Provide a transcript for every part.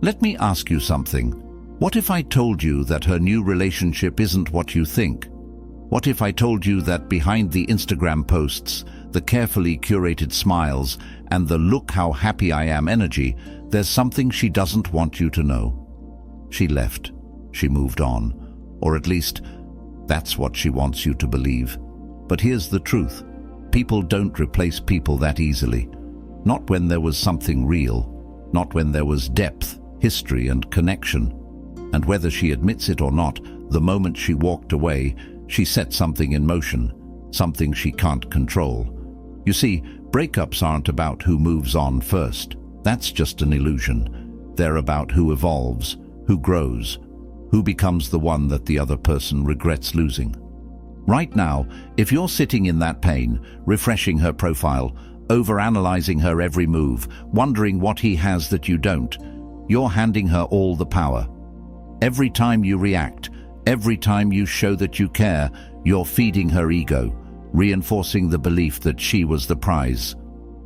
Let me ask you something. What if I told you that her new relationship isn't what you think? What if I told you that behind the Instagram posts, the carefully curated smiles, and the "look how happy I am" energy, there's something she doesn't want you to know? She left. She moved on. Or at least, that's what she wants you to believe. But here's the truth. People don't replace people that easily. Not when there was something real. Not when there was depth, history, and connection. And whether she admits it or not, the moment she walked away, she set something in motion, something she can't control. You see, breakups aren't about who moves on first. That's just an illusion. They're about who evolves, who grows, who becomes the one that the other person regrets losing. Right now, if you're sitting in that pain, refreshing her profile, overanalyzing her every move, wondering what he has that you don't, you're handing her all the power. Every time you react, every time you show that you care, you're feeding her ego, reinforcing the belief that she was the prize.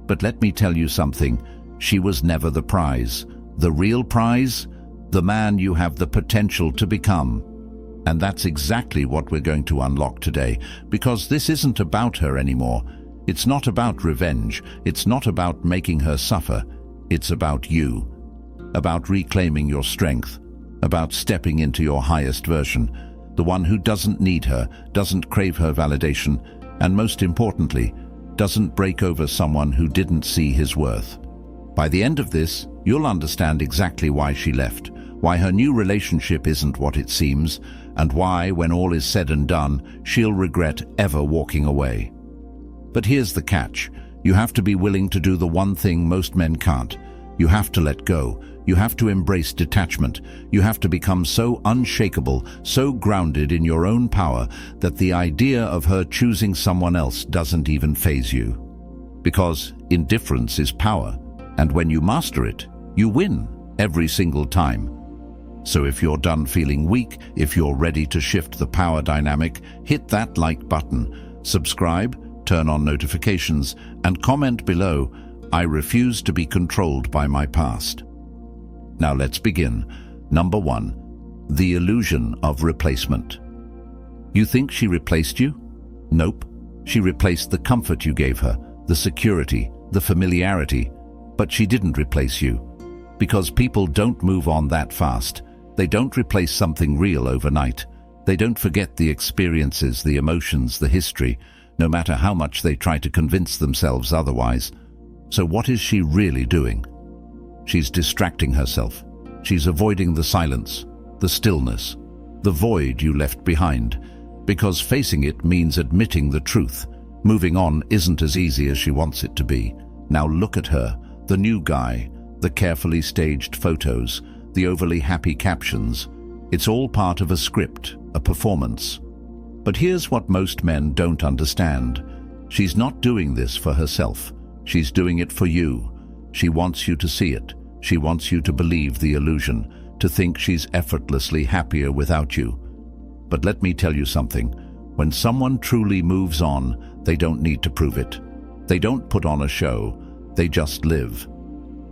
But let me tell you something, she was never the prize. The real prize? The man you have the potential to become. And that's exactly what we're going to unlock today, because this isn't about her anymore. It's not about revenge. It's not about making her suffer. It's about you. About reclaiming your strength. About stepping into your highest version. The one who doesn't need her, doesn't crave her validation, and most importantly, doesn't break over someone who didn't see his worth. By the end of this, you'll understand exactly why she left, why her new relationship isn't what it seems, and why, when all is said and done, she'll regret ever walking away. But here's the catch. You have to be willing to do the one thing most men can't. You have to let go. You have to embrace detachment. You have to become so unshakable, so grounded in your own power that the idea of her choosing someone else doesn't even faze you. Because indifference is power, and when you master it, you win every single time. So if you're done feeling weak, if you're ready to shift the power dynamic, hit that like button, subscribe, turn on notifications, and comment below, "I refuse to be controlled by my past." Now let's begin. Number 1. The illusion of replacement. You think she replaced you? Nope. She replaced the comfort you gave her, the security, the familiarity. But she didn't replace you. Because people don't move on that fast. They don't replace something real overnight. They don't forget the experiences, the emotions, the history, no matter how much they try to convince themselves otherwise. So what is she really doing? She's distracting herself. She's avoiding the silence, the stillness, the void you left behind, because facing it means admitting the truth. Moving on isn't as easy as she wants it to be. Now look at her, the new guy, the carefully staged photos, the overly happy captions. It's all part of a script, a performance. But here's what most men don't understand. She's not doing this for herself. She's doing it for you. She wants you to see it. She wants you to believe the illusion, to think she's effortlessly happier without you. But let me tell you something. When someone truly moves on, they don't need to prove it. They don't put on a show. They just live.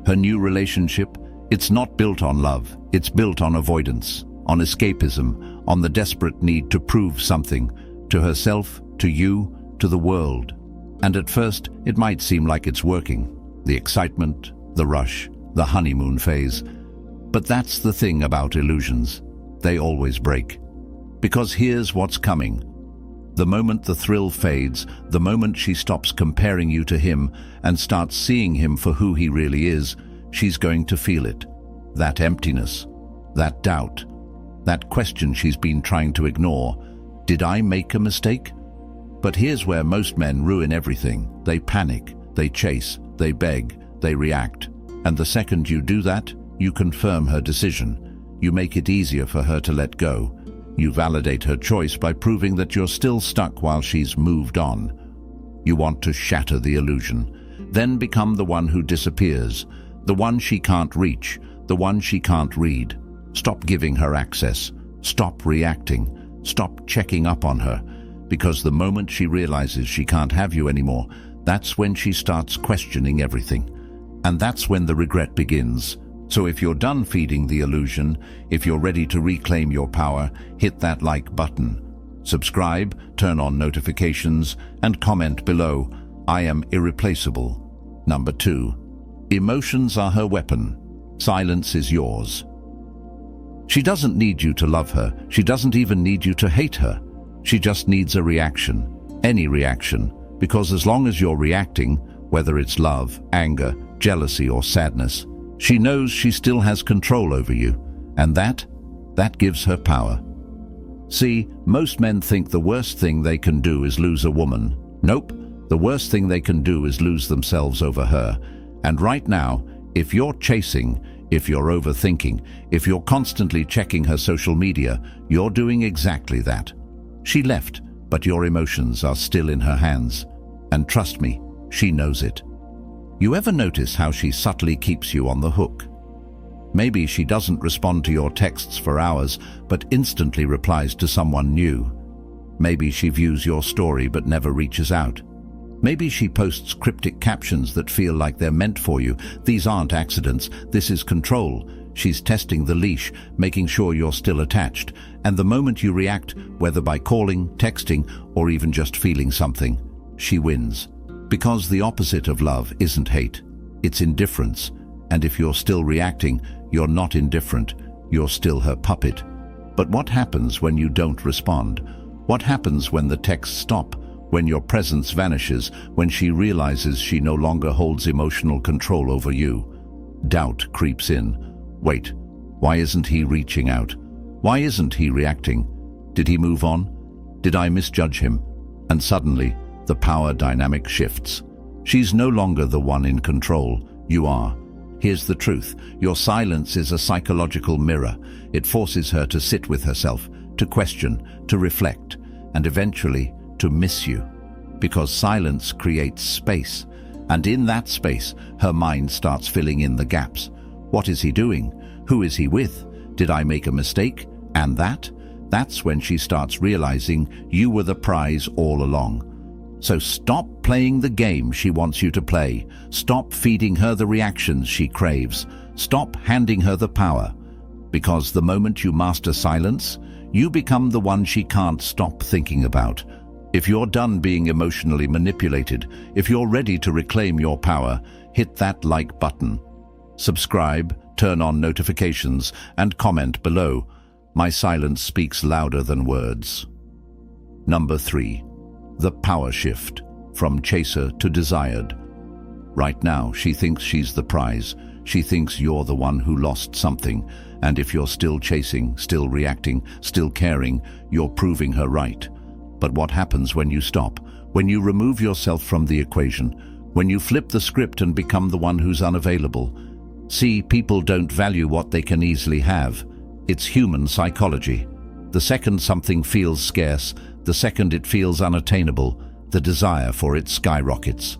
Her new relationship, it's not built on love. It's built on avoidance, on escapism, on the desperate need to prove something, to herself, to you, to the world. And at first, it might seem like it's working. The excitement, the rush, the honeymoon phase. But that's the thing about illusions. They always break. Because here's what's coming. The moment the thrill fades, the moment she stops comparing you to him and starts seeing him for who he really is, she's going to feel it. That emptiness, that doubt, that question she's been trying to ignore. Did I make a mistake? But here's where most men ruin everything. They panic, they chase, they beg, they react. And the second you do that, you confirm her decision. You make it easier for her to let go. You validate her choice by proving that you're still stuck while she's moved on. You want to shatter the illusion, then become the one who disappears, the one she can't reach, the one she can't read. Stop giving her access. Stop reacting. Stop checking up on her. Because the moment she realizes she can't have you anymore, that's when she starts questioning everything. And that's when the regret begins. So if you're done feeding the illusion, if you're ready to reclaim your power, hit that like button. Subscribe, turn on notifications, and comment below, "I am irreplaceable." Number 2. Emotions are her weapon. Silence is yours. She doesn't need you to love her. She doesn't even need you to hate her. She just needs a reaction. Any reaction. Because as long as you're reacting, whether it's love, anger, jealousy, or sadness, she knows she still has control over you. And that gives her power. See, most men think the worst thing they can do is lose a woman. Nope, the worst thing they can do is lose themselves over her. And right now, if you're chasing, if you're overthinking, if you're constantly checking her social media, you're doing exactly that. She left, but your emotions are still in her hands. And trust me, she knows it. You ever notice how she subtly keeps you on the hook? Maybe she doesn't respond to your texts for hours, but instantly replies to someone new. Maybe she views your story but never reaches out. Maybe she posts cryptic captions that feel like they're meant for you. These aren't accidents, this is control. She's testing the leash, making sure you're still attached. And the moment you react, whether by calling, texting, or even just feeling something, she wins. Because the opposite of love isn't hate, it's indifference. And if you're still reacting, you're not indifferent, you're still her puppet. But what happens when you don't respond? What happens when the texts stop? When your presence vanishes? When she realizes she no longer holds emotional control over you? Doubt creeps in. Wait, why isn't he reaching out? Why isn't he reacting? Did he move on? Did I misjudge him? And suddenly, the power dynamic shifts. She's no longer the one in control, you are. Here's the truth, your silence is a psychological mirror. It forces her to sit with herself, to question, to reflect, and eventually to miss you. Because silence creates space, and in that space, her mind starts filling in the gaps. What is he doing? Who is he with? Did I make a mistake? And that's when she starts realizing you were the prize all along. So stop playing the game she wants you to play. Stop feeding her the reactions she craves. Stop handing her the power. Because the moment you master silence, you become the one she can't stop thinking about. If you're done being emotionally manipulated, if you're ready to reclaim your power, hit that like button. Subscribe, turn on notifications, and comment below. My silence speaks louder than words. Number 3. The power shift, from chaser to desired. Right now, she thinks she's the prize. She thinks you're the one who lost something. And if you're still chasing, still reacting, still caring, you're proving her right. But what happens when you stop? When you remove yourself from the equation? When you flip the script and become the one who's unavailable? See, people don't value what they can easily have. It's human psychology. The second something feels scarce, the second it feels unattainable, the desire for it skyrockets.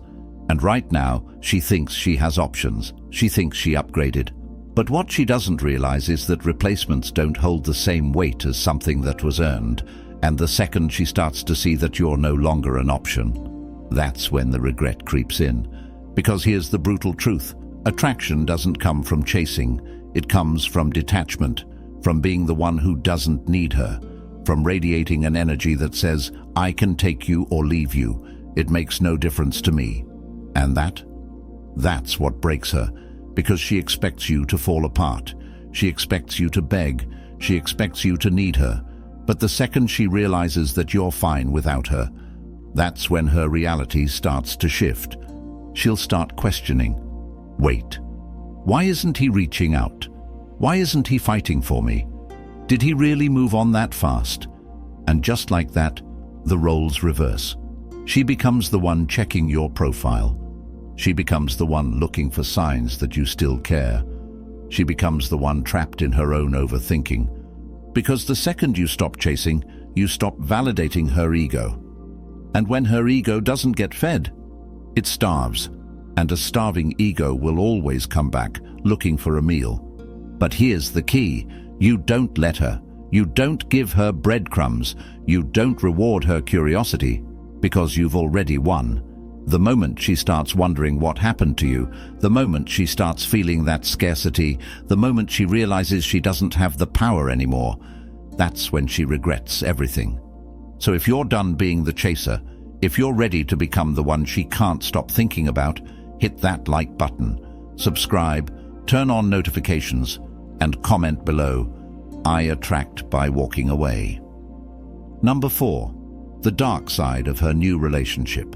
And right now, she thinks she has options. She thinks she upgraded. But what she doesn't realize is that replacements don't hold the same weight as something that was earned. And the second she starts to see that you're no longer an option, that's when the regret creeps in. Because here's the brutal truth. Attraction doesn't come from chasing. It comes from detachment, from being the one who doesn't need her, from radiating an energy that says, I can take you or leave you. It makes no difference to me. And that's what breaks her, because she expects you to fall apart. She expects you to beg. She expects you to need her. But the second she realizes that you're fine without her, that's when her reality starts to shift. She'll start questioning. Wait, why isn't he reaching out? Why isn't he fighting for me? Did he really move on that fast? And just like that, the roles reverse. She becomes the one checking your profile. She becomes the one looking for signs that you still care. She becomes the one trapped in her own overthinking. Because the second you stop chasing, you stop validating her ego. And when her ego doesn't get fed, it starves. And a starving ego will always come back, looking for a meal. But here's the key. You don't let her. You don't give her breadcrumbs. You don't reward her curiosity, because you've already won. The moment she starts wondering what happened to you, the moment she starts feeling that scarcity, the moment she realizes she doesn't have the power anymore, that's when she regrets everything. So if you're done being the chaser, if you're ready to become the one she can't stop thinking about, hit that like button, subscribe, turn on notifications, and comment below, "I attract by walking away." Number 4. The dark side of her new relationship.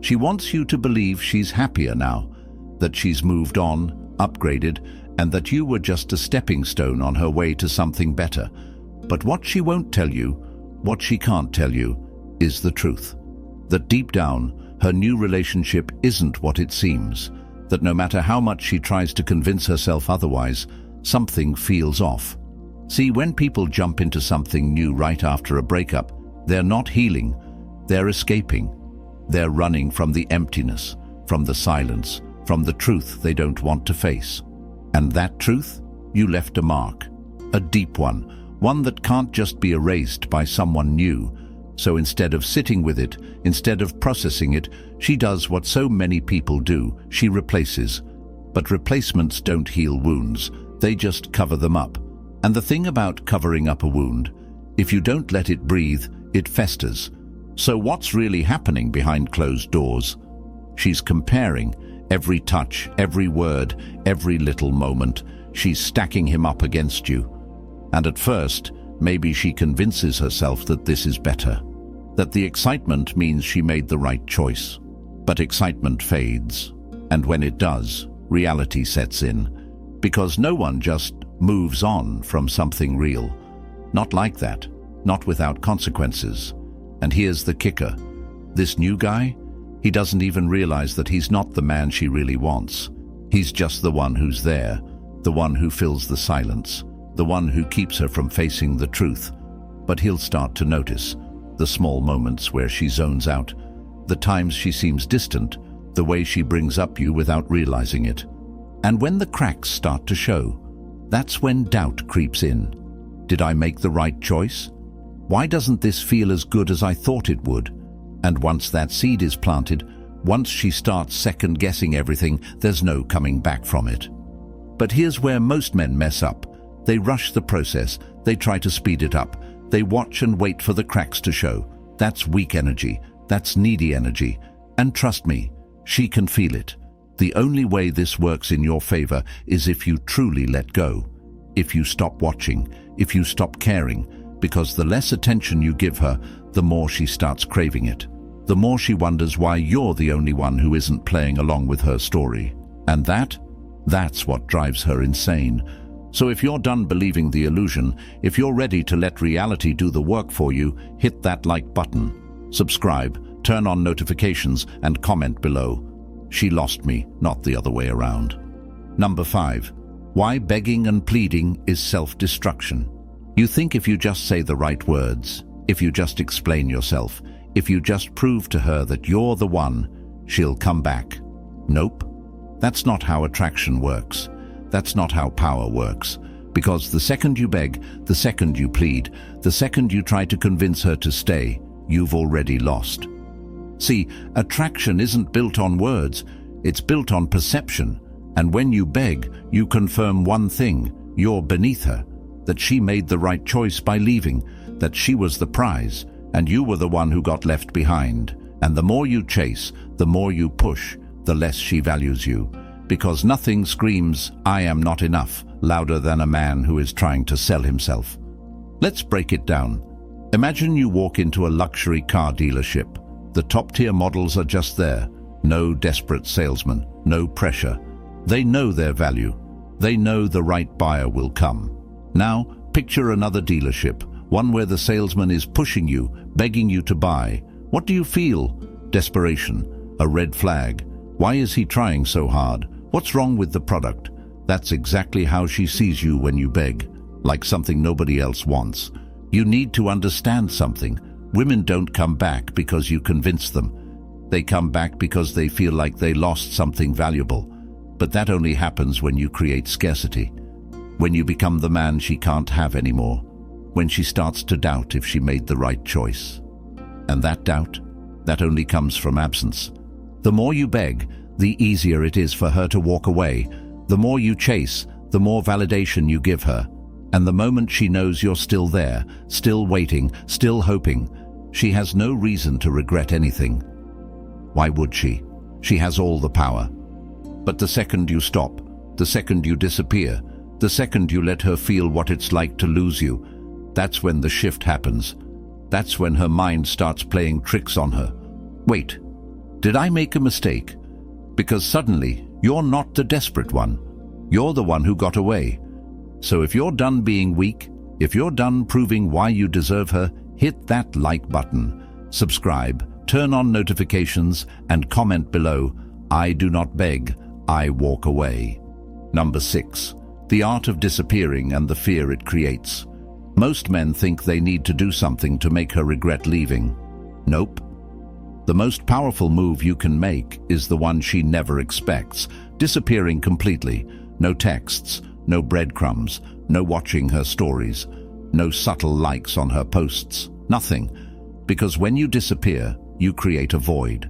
She wants you to believe she's happier now, that she's moved on, upgraded, and that you were just a stepping stone on her way to something better. But what she won't tell you, what she can't tell you, is the truth. That deep down, her new relationship isn't what it seems. That no matter how much she tries to convince herself otherwise, something feels off. See, when people jump into something new right after a breakup, they're not healing, they're escaping. They're running from the emptiness, from the silence, from the truth they don't want to face. And that truth? You left a mark. A deep one that can't just be erased by someone new. So instead of sitting with it, instead of processing it, she does what so many people do, she replaces. But replacements don't heal wounds, they just cover them up. And the thing about covering up a wound, if you don't let it breathe, it festers. So what's really happening behind closed doors? She's comparing every touch, every word, every little moment. She's stacking him up against you. And at first, maybe she convinces herself that this is better, that the excitement means she made the right choice. But excitement fades, and when it does, reality sets in. Because no one just moves on from something real. Not like that, not without consequences. And here's the kicker. This new guy, he doesn't even realize that he's not the man she really wants. He's just the one who's there, the one who fills the silence, the one who keeps her from facing the truth. But he'll start to notice the small moments where she zones out, the times she seems distant, the way she brings up you without realizing it. And when the cracks start to show, that's when doubt creeps in. Did I make the right choice? Why doesn't this feel as good as I thought it would? And once that seed is planted, once she starts second-guessing everything, there's no coming back from it. But here's where most men mess up. They rush the process, they try to speed it up, they watch and wait for the cracks to show. That's weak energy, that's needy energy. And trust me, she can feel it. The only way this works in your favor is if you truly let go, if you stop watching, if you stop caring, because the less attention you give her, the more she starts craving it. The more she wonders why you're the only one who isn't playing along with her story. And that's what drives her insane. So if you're done believing the illusion, if you're ready to let reality do the work for you, hit that like button, subscribe, turn on notifications, and comment below. She lost me, not the other way around. Number 5. Why begging and pleading is self-destruction. You think if you just say the right words, if you just explain yourself, if you just prove to her that you're the one, she'll come back. Nope. That's not how attraction works. That's not how power works. Because the second you beg, the second you plead, the second you try to convince her to stay, you've already lost. See, attraction isn't built on words, it's built on perception. And when you beg, you confirm one thing: you're beneath her, that she made the right choice by leaving, that she was the prize, and you were the one who got left behind. And the more you chase, the more you push, the less she values you. Because nothing screams, "I am not enough," louder than a man who is trying to sell himself. Let's break it down. Imagine you walk into a luxury car dealership. The top-tier models are just there. No desperate salesman, no pressure. They know their value. They know the right buyer will come. Now, picture another dealership, one where the salesman is pushing you, begging you to buy. What do you feel? Desperation. A red flag. Why is he trying so hard? What's wrong with the product? That's exactly how she sees you when you beg, like something nobody else wants. You need to understand something. Women don't come back because you convince them. They come back because they feel like they lost something valuable. But that only happens when you create scarcity. When you become the man she can't have anymore. When she starts to doubt if she made the right choice. And that doubt, that only comes from absence. The more you beg, the easier it is for her to walk away. The more you chase, the more validation you give her. And the moment she knows you're still there, still waiting, still hoping, she has no reason to regret anything. Why would she? She has all the power. But the second you stop, the second you disappear, the second you let her feel what it's like to lose you, that's when the shift happens. That's when her mind starts playing tricks on her. Wait, did I make a mistake? Because suddenly, you're not the desperate one. You're the one who got away. So if you're done being weak, if you're done proving why you deserve her, hit that like button, subscribe, turn on notifications, and comment below, "I do not beg, I walk away." Number 6. The art of disappearing and the fear it creates. Most men think they need to do something to make her regret leaving. Nope. The most powerful move you can make is the one she never expects, disappearing completely. No texts, no breadcrumbs, no watching her stories, no subtle likes on her posts, nothing. Because when you disappear, you create a void.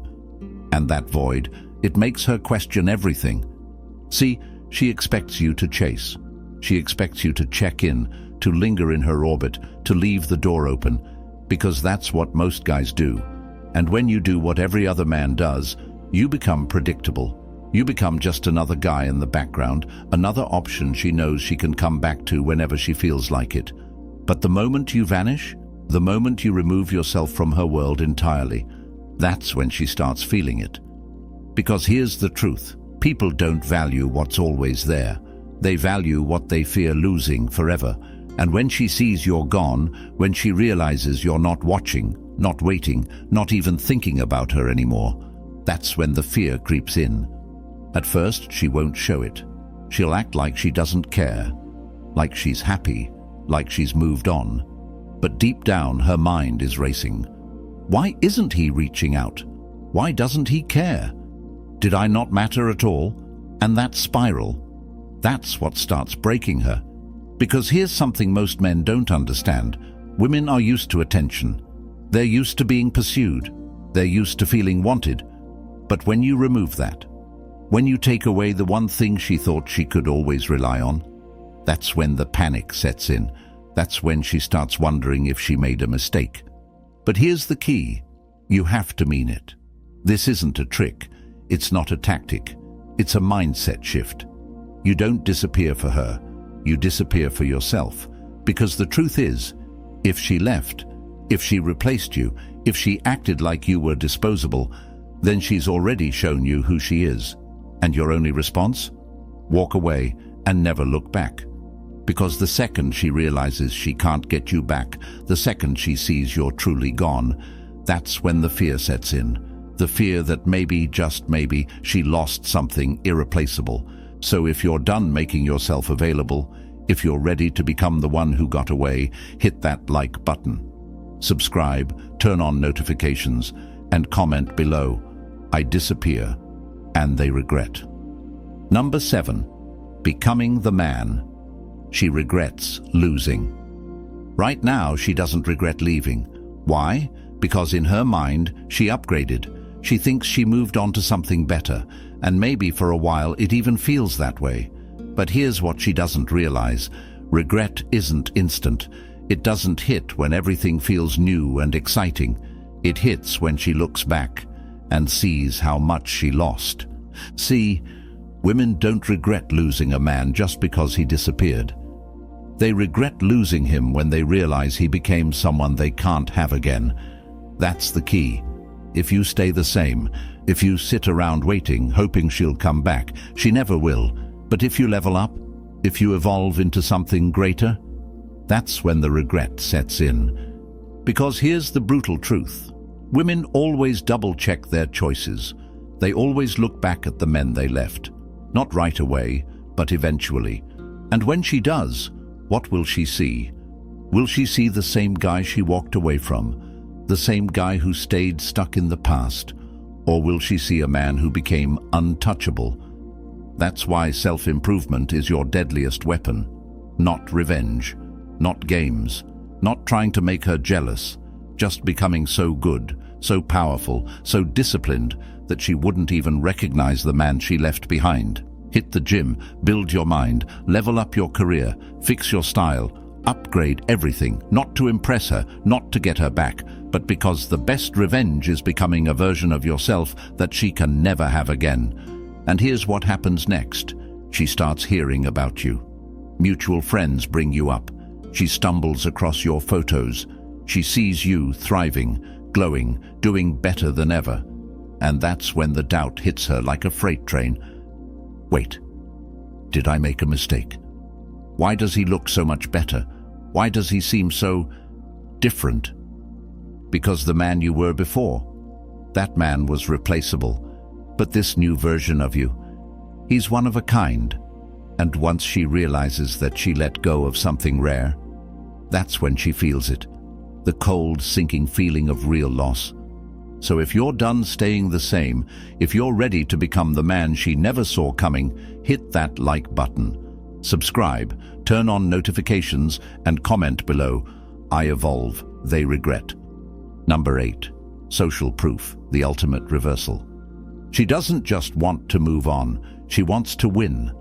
And that void, it makes her question everything. See, she expects you to chase. She expects you to check in, to linger in her orbit, to leave the door open, because that's what most guys do. And when you do what every other man does, you become predictable. You become just another guy in the background, another option she knows she can come back to whenever she feels like it. But the moment you vanish, the moment you remove yourself from her world entirely, that's when she starts feeling it. Because here's the truth. People don't value what's always there. They value what they fear losing forever. And when she sees you're gone, when she realizes you're not watching, not waiting, not even thinking about her anymore, that's when the fear creeps in. At first, she won't show it. She'll act like she doesn't care, like she's happy, like she's moved on. But deep down, her mind is racing. Why isn't he reaching out? Why doesn't he care? Did I not matter at all? And that spiral, that's what starts breaking her. Because here's something most men don't understand. Women are used to attention. They're used to being pursued. They're used to feeling wanted. But when you remove that, when you take away the one thing she thought she could always rely on, that's when the panic sets in. That's when she starts wondering if she made a mistake. But here's the key. You have to mean it. This isn't a trick. It's not a tactic. It's a mindset shift. You don't disappear for her. You disappear for yourself. Because the truth is, if she left, if she replaced you, if she acted like you were disposable, then she's already shown you who she is. And your only response? Walk away and never look back. Because the second she realizes she can't get you back, the second she sees you're truly gone, that's when the fear sets in. The fear that maybe, just maybe, she lost something irreplaceable. So if you're done making yourself available, if you're ready to become the one who got away, hit that like button. Subscribe, turn on notifications, and comment below, "I disappear," and they regret. Number 7. Becoming the man. She regrets losing. Right now, she doesn't regret leaving. Why? Because in her mind, she upgraded. She thinks she moved on to something better, and maybe for a while it even feels that way. But here's what she doesn't realize. Regret isn't instant. It doesn't hit when everything feels new and exciting. It hits when she looks back and sees how much she lost. See, women don't regret losing a man just because he disappeared. They regret losing him when they realize he became someone they can't have again. That's the key. If you stay the same, if you sit around waiting, hoping she'll come back, she never will. But if you level up, if you evolve into something greater, that's when the regret sets in. Because here's the brutal truth. Women always double-check their choices. They always look back at the men they left. Not right away, but eventually. And when she does, what will she see? Will she see the same guy she walked away from? The same guy who stayed stuck in the past? Or will she see a man who became untouchable? That's why self-improvement is your deadliest weapon. Not revenge, not games, not trying to make her jealous, just becoming so good, so powerful, so disciplined, that she wouldn't even recognize the man she left behind. Hit the gym, build your mind, level up your career, fix your style, upgrade everything, not to impress her, not to get her back, but because the best revenge is becoming a version of yourself that she can never have again. And here's what happens next. She starts hearing about you. Mutual friends bring you up. She stumbles across your photos. She sees you thriving, glowing, doing better than ever. And that's when the doubt hits her like a freight train. Wait, did I make a mistake? Why does he look so much better? Why does he seem so different? Because the man you were before, that man was replaceable. But this new version of you, he's one of a kind. And once she realizes that she let go of something rare, that's when she feels it. The cold, sinking feeling of real loss. So if you're done staying the same, if you're ready to become the man she never saw coming, hit that like button. Subscribe, turn on notifications, and comment below, "I evolve, they regret." Number 8. Social proof, the ultimate reversal. She doesn't just want to move on, she wants to win.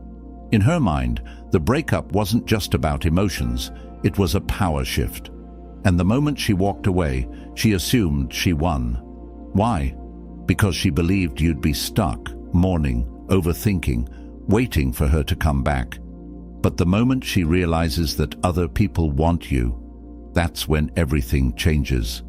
In her mind, the breakup wasn't just about emotions, it was a power shift. And the moment she walked away, she assumed she won. Why? Because she believed you'd be stuck, mourning, overthinking, waiting for her to come back. But the moment she realizes that other people want you, that's when everything changes.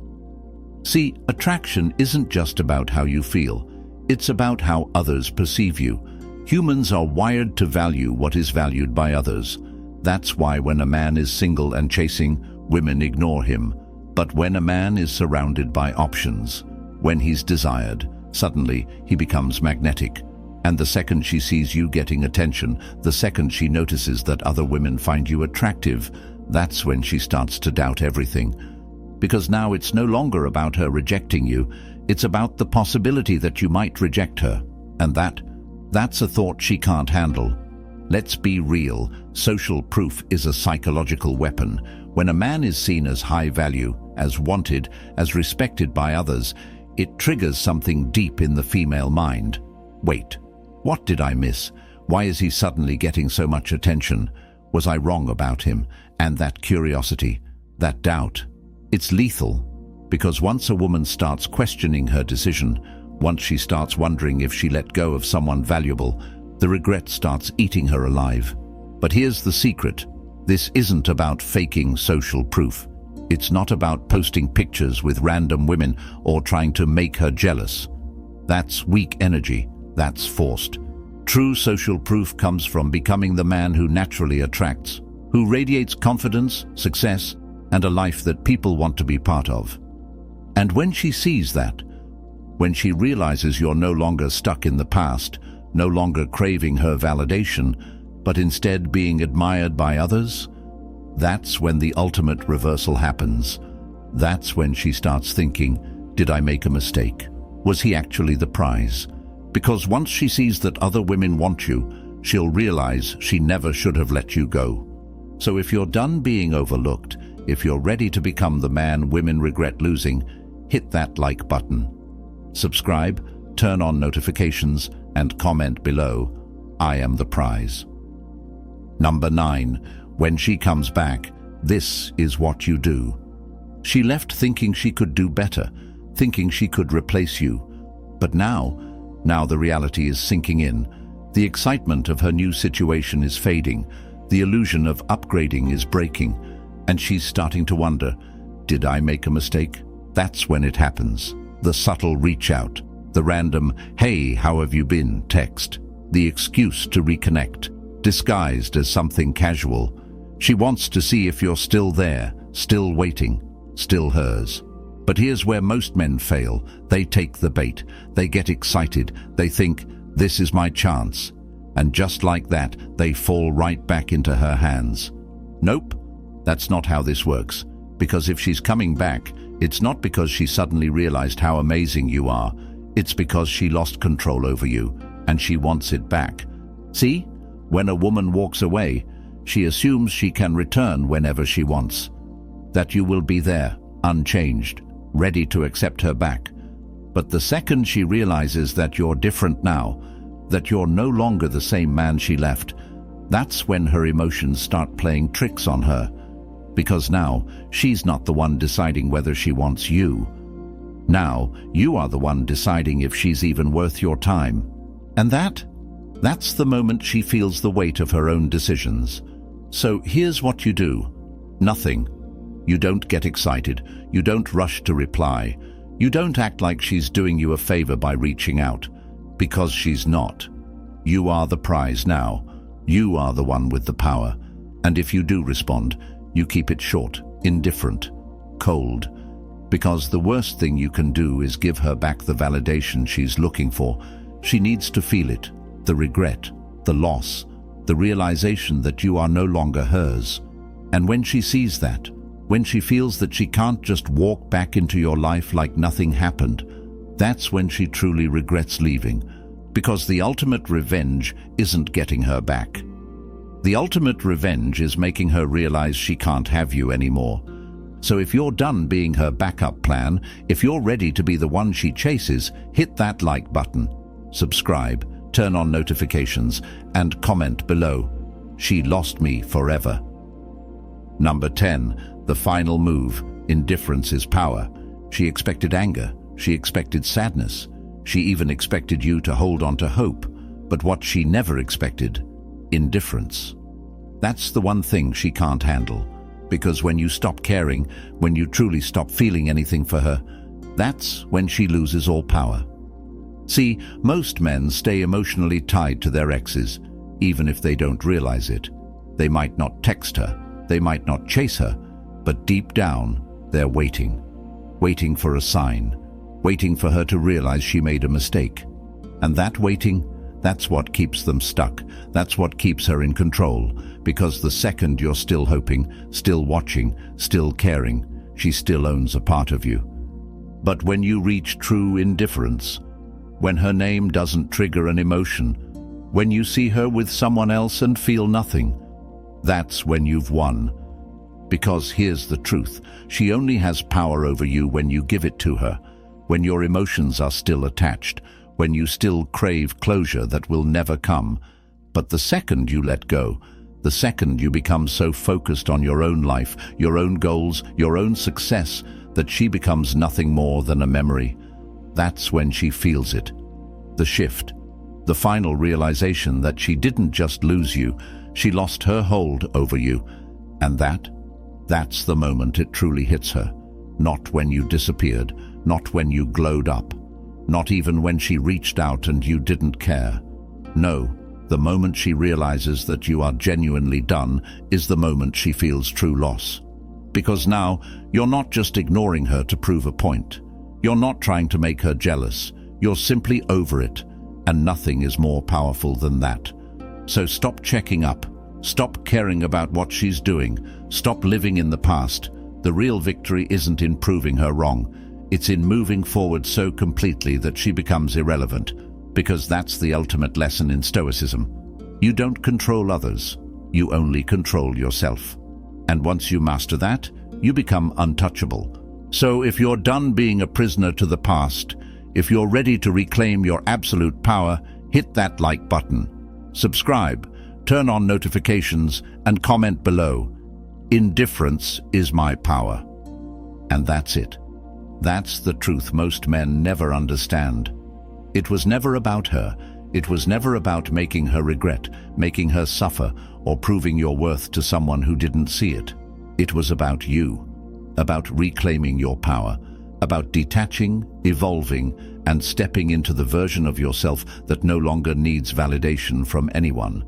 See, attraction isn't just about how you feel, it's about how others perceive you. Humans are wired to value what is valued by others. That's why when a man is single and chasing, women ignore him. But when a man is surrounded by options, when he's desired, suddenly he becomes magnetic. And the second she sees you getting attention, the second she notices that other women find you attractive, that's when she starts to doubt everything. Because now it's no longer about her rejecting you, it's about the possibility that you might reject her. And that's a thought she can't handle. Let's be real, social proof is a psychological weapon. When a man is seen as high value, as wanted, as respected by others, it triggers something deep in the female mind. Wait, what did I miss? Why is he suddenly getting so much attention? Was I wrong about him? And that curiosity, that doubt, it's lethal. Because once a woman starts questioning her decision, once she starts wondering if she let go of someone valuable, the regret starts eating her alive. But here's the secret. This isn't about faking social proof. It's not about posting pictures with random women or trying to make her jealous. That's weak energy. That's forced. True social proof comes from becoming the man who naturally attracts, who radiates confidence, success, and a life that people want to be part of. And when she sees that, when she realizes you're no longer stuck in the past, no longer craving her validation, but instead being admired by others, that's when the ultimate reversal happens. That's when she starts thinking, did I make a mistake? Was he actually the prize? Because once she sees that other women want you, she'll realize she never should have let you go. So if you're done being overlooked, if you're ready to become the man women regret losing, hit that like button. Subscribe, turn on notifications, and comment below, "I am the prize." Number 9. When she comes back, this is what you do. She left thinking she could do better, thinking she could replace you. But now the reality is sinking in. The excitement of her new situation is fading. The illusion of upgrading is breaking. And she's starting to wonder, did I make a mistake? That's when it happens. The subtle reach out, the random, "Hey, how have you been?" text, the excuse to reconnect, disguised as something casual. She wants to see if you're still there, still waiting, still hers. But here's where most men fail. They take the bait. They get excited. They think, this is my chance. And just like that, they fall right back into her hands. Nope, that's not how this works. Because if she's coming back, it's not because she suddenly realized how amazing you are. It's because she lost control over you, and she wants it back. See? When a woman walks away, she assumes she can return whenever she wants. That you will be there, unchanged, ready to accept her back. But the second she realizes that you're different now, that you're no longer the same man she left, that's when her emotions start playing tricks on her. Because now, she's not the one deciding whether she wants you. Now, you are the one deciding if she's even worth your time. And that's the moment she feels the weight of her own decisions. So here's what you do. Nothing. You don't get excited. You don't rush to reply. You don't act like she's doing you a favor by reaching out. Because she's not. You are the prize now. You are the one with the power. And if you do respond, you keep it short, indifferent, cold. Because the worst thing you can do is give her back the validation she's looking for. She needs to feel it, the regret, the loss, the realization that you are no longer hers. And when she sees that, when she feels that she can't just walk back into your life like nothing happened, that's when she truly regrets leaving. Because the ultimate revenge isn't getting her back. The ultimate revenge is making her realize she can't have you anymore. So if you're done being her backup plan, if you're ready to be the one she chases, hit that like button, subscribe, turn on notifications, and comment below. She lost me forever. Number 10, the final move. Indifference is power. She expected anger. She expected sadness. She even expected you to hold on to hope. But what she never expected, indifference. That's the one thing she can't handle. Because when you stop caring, when you truly stop feeling anything for her, that's when she loses all power. See, most men stay emotionally tied to their exes, even if they don't realize it. They might not text her, they might not chase her, but deep down, they're waiting. Waiting for a sign, waiting for her to realize she made a mistake. And that waiting, that's what keeps them stuck. That's what keeps her in control. Because the second you're still hoping, still watching, still caring, she still owns a part of you. But when you reach true indifference, when her name doesn't trigger an emotion, when you see her with someone else and feel nothing, that's when you've won. Because here's the truth, she only has power over you when you give it to her, when your emotions are still attached, when you still crave closure that will never come. But the second you let go, the second you become so focused on your own life, your own goals, your own success, that she becomes nothing more than a memory, that's when she feels it. The shift, the final realization that she didn't just lose you, she lost her hold over you. And that's the moment it truly hits her. Not when you disappeared, not when you glowed up, not even when she reached out and you didn't care. No, the moment she realizes that you are genuinely done is the moment she feels true loss. Because now, you're not just ignoring her to prove a point. You're not trying to make her jealous. You're simply over it, and nothing is more powerful than that. So stop checking up. Stop caring about what she's doing. Stop living in the past. The real victory isn't in proving her wrong. It's in moving forward so completely that she becomes irrelevant. Because that's the ultimate lesson in Stoicism. You don't control others. You only control yourself. And once you master that, you become untouchable. So if you're done being a prisoner to the past, if you're ready to reclaim your absolute power, hit that like button. Subscribe, turn on notifications, and comment below. Indifference is my power. And that's it. That's the truth most men never understand. It was never about her. It was never about making her regret, making her suffer, or proving your worth to someone who didn't see it. It was about you, about reclaiming your power, about detaching, evolving, and stepping into the version of yourself that no longer needs validation from anyone,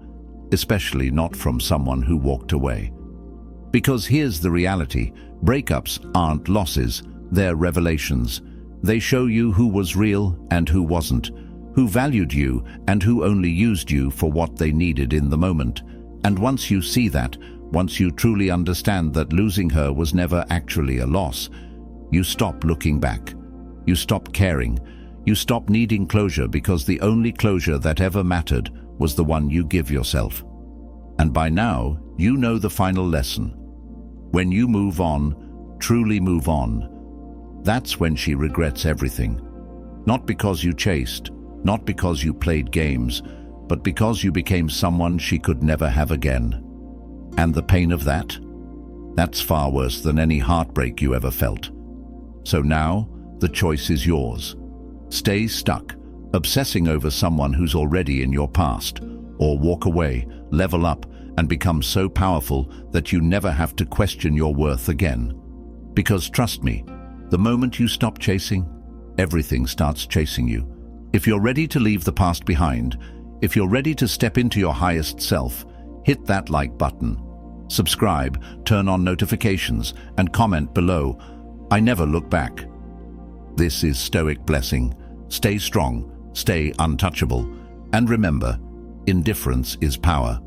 especially not from someone who walked away. Because here's the reality, breakups aren't losses, they're revelations. They show you who was real and who wasn't, who valued you and who only used you for what they needed in the moment. And once you see that, once you truly understand that losing her was never actually a loss, you stop looking back. You stop caring. You stop needing closure because the only closure that ever mattered was the one you give yourself. And by now, you know the final lesson. When you move on, truly move on, that's when she regrets everything. Not because you chased, not because you played games, but because you became someone she could never have again. And the pain of that? That's far worse than any heartbreak you ever felt. So now, the choice is yours. Stay stuck, obsessing over someone who's already in your past, or walk away, level up, and become so powerful that you never have to question your worth again. Because trust me, the moment you stop chasing, everything starts chasing you. If you're ready to leave the past behind, if you're ready to step into your highest self, hit that like button. Subscribe, turn on notifications, and comment below. I never look back. This is Stoic Blessing. Stay strong, stay untouchable, and remember, indifference is power.